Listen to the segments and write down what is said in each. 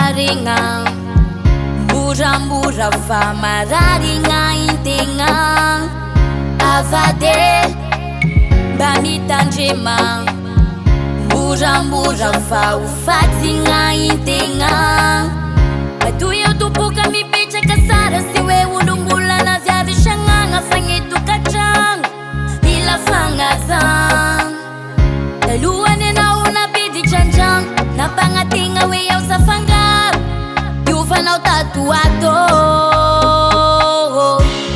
Arenga Mura fa mararinga intenga Avade Banitandrema Mura fa ufatinga intenga Atu eu tupuka mipecha kasara siwe ulumbula na vyavi shanganga fangetu kachang Ila fangazang Taluane na una pidi chanjang Na pangatinga we au safanga Yuva na utatuato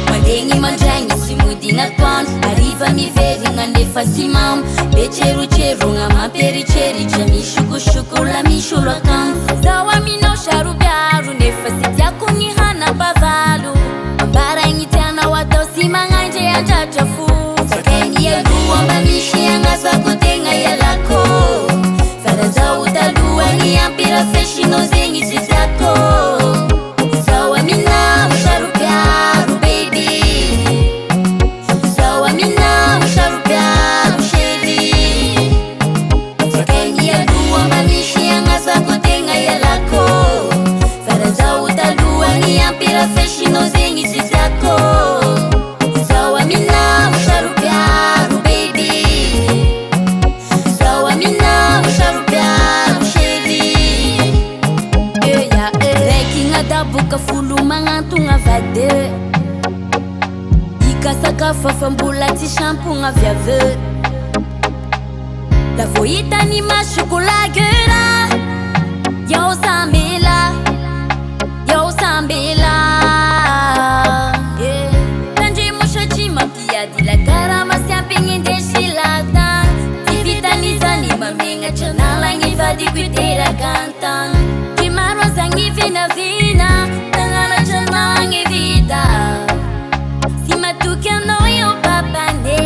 Mandengi manjangi simudi na tuan Arriva mi veri nga nefa simam Becheru cheru nga maperi cheri Jami shuku shuku la mishu lokan Zawa mino sharu biaru Nefa sitia kunihana bavalu Ambara ingitiana watau simanga nje ya jajafu Sakeni ya duwa mamishi ya ngaza kutenga ya lako Faraza utalua ni ampira feshi no zengi sitako Sawa mina usharu piaru baby Sawa mina usharu piaru sheri Sakeni ya duwa mamishi ya ngaza kutenga ya lako Faraza utalua ni ampira feshi no zengi sitako Sawa mina usharu piaru baby Sawa mina usharu piaru sheri Rekinga dabuka fulu mangantunga vade Ikasaka fafambula ti shampunga vyave La voita ni mashukula gera Yo sambila Yo sambila Tanji mushachima pia dila karama siampingi deshilata Tivitaniza ni mamenga chanala ngivadi kuitera kantang Kimarwa zangi vina vina Tangana chanala ngivida Simatukia noyo papane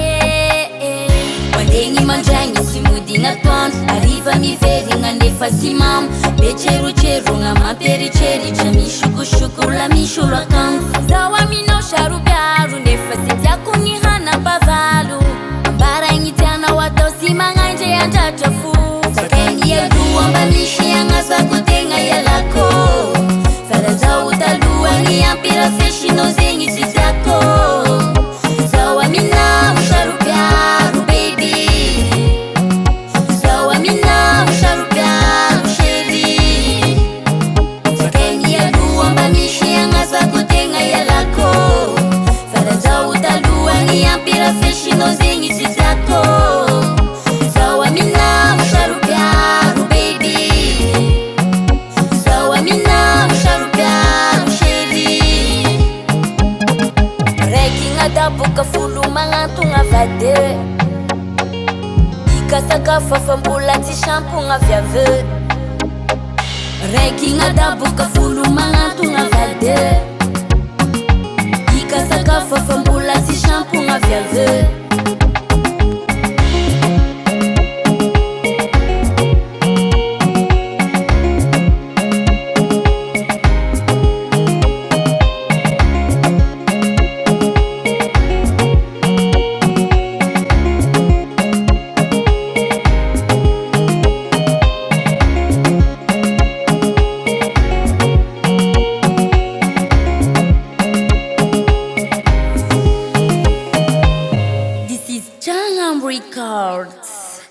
Mandengi manjangi simudi na tuan Arriva mi veri nga nefa simam Becheru cheru nga maperi cheri Jami shuku shuku la mishu lokan Zawa mino sharu biaru Nefa sitia kunihana bavalu Ambara ingitiana watau simanga nje ya jajafu Sakeni ya duwa mbamishi ya ngaza kutenga ya lako Faraza utalua ni ampira feshi no zengi sitako Sawa mina usharu piaru baby Sawa mina usharu piaru sheri Sakeni ya duwa mbamishi ya ngaza kutenga ya lako Faraza utalua ni ampira feshi no zengi sitako Sawa mina usharu piaru baby Sawa mina usharu piaru sheri Rekinga dabuka fulu mangantunga vade Ikasaka fafambula ti shampunga vyave Rekinga dabuka fulu mangantunga vade Ikasaka fafambula ti shampunga vyave This is Jangham Records.